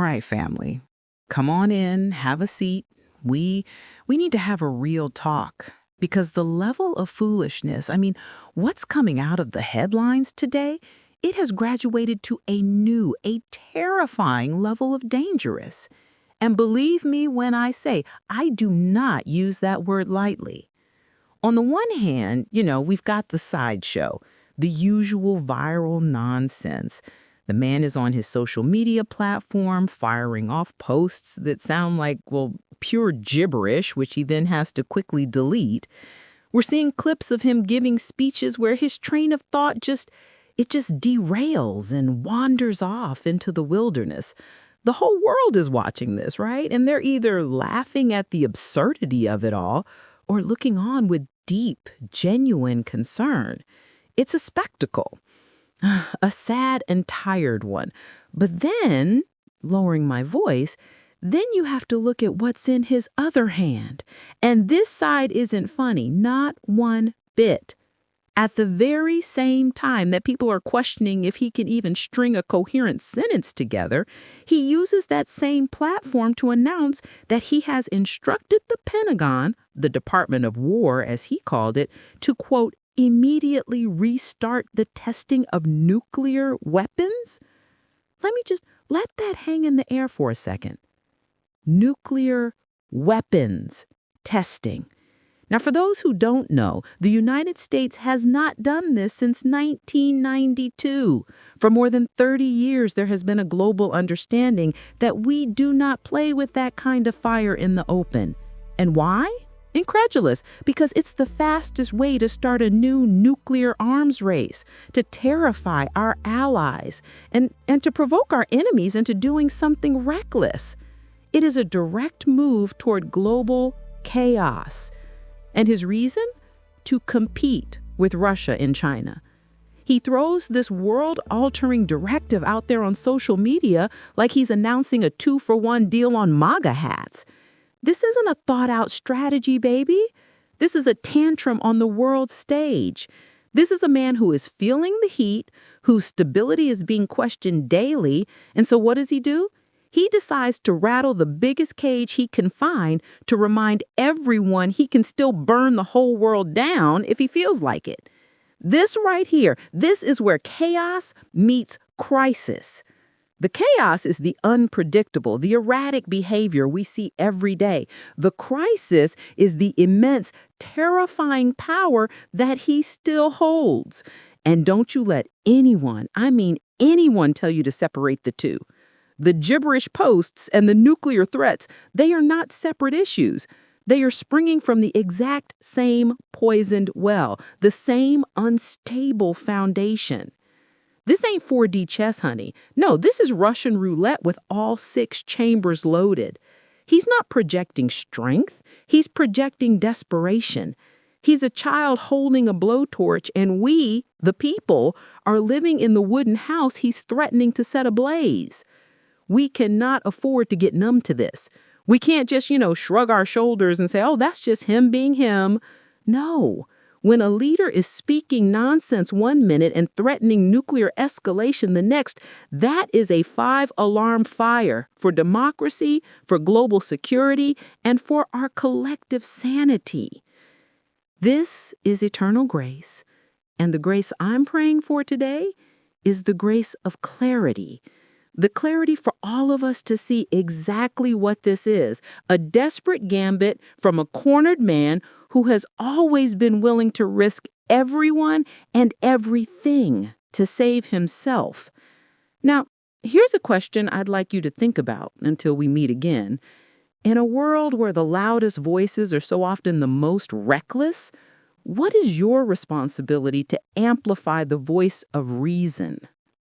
right, family. Come on in, have a seat. We need to have a real talk because the level of foolishness, what's coming out of the headlines today, it has graduated to a terrifying level of dangerous. And believe me when I say, I do not use that word lightly. On the one hand, we've got the sideshow, the usual viral nonsense. The man is on his social media platform firing off posts that sound like, well, pure gibberish, which he then has to quickly delete. We're seeing clips of him giving speeches where his train of thought just derails and wanders off into the wilderness. The whole world is watching this, right? And they're either laughing at the absurdity of it all or looking on with deep, genuine concern. It's a spectacle. A sad and tired one. But then, lowering my voice, then you have to look at what's in his other hand. And this side isn't funny, not one bit. At the very same time that people are questioning if he can even string a coherent sentence together, he uses that same platform to announce that he has instructed the Pentagon, the Department of War as he called it, to, quote, immediately restart the testing of nuclear weapons? Let me just let that hang in the air for a second. Nuclear weapons testing. Now, for those who don't know, the United States has not done this since 1992. For more than 30 years, there has been a global understanding that we do not play with that kind of fire in the open. And why? Incredulous, because it's the fastest way to start a new nuclear arms race, to terrify our allies, and to provoke our enemies into doing something reckless. It is a direct move toward global chaos. And his reason? To compete with Russia and China. He throws this world-altering directive out there on social media like he's announcing a 2-for-1 deal on MAGA hats. This isn't a thought-out strategy, baby. This is a tantrum on the world stage. This is a man who is feeling the heat, whose stability is being questioned daily. And so what does he do? He decides to rattle the biggest cage he can find to remind everyone he can still burn the whole world down if he feels like it. This right here, this is where chaos meets crisis. The chaos is the unpredictable, the erratic behavior we see every day. The crisis is the immense, terrifying power that he still holds. And don't you let anyone, anyone tell you to separate the two. The gibberish posts and the nuclear threats, they are not separate issues. They are springing from the exact same poisoned well, the same unstable foundation. This ain't 4D chess, honey. No, this is Russian roulette with all 6 chambers loaded. He's not projecting strength. He's projecting desperation. He's a child holding a blowtorch, and we, the people, are living in the wooden house he's threatening to set ablaze. We cannot afford to get numb to this. We can't just, shrug our shoulders and say, oh, that's just him being him. No. When a leader is speaking nonsense one minute and threatening nuclear escalation the next, that is a 5-alarm fire for democracy, for global security, and for our collective sanity. This is eternal grace, and the grace I'm praying for today is the grace of clarity. The clarity for all of us to see exactly what this is, a desperate gambit from a cornered man who has always been willing to risk everyone and everything to save himself. Now, here's a question I'd like you to think about until we meet again. In a world where the loudest voices are so often the most reckless, what is your responsibility to amplify the voice of reason?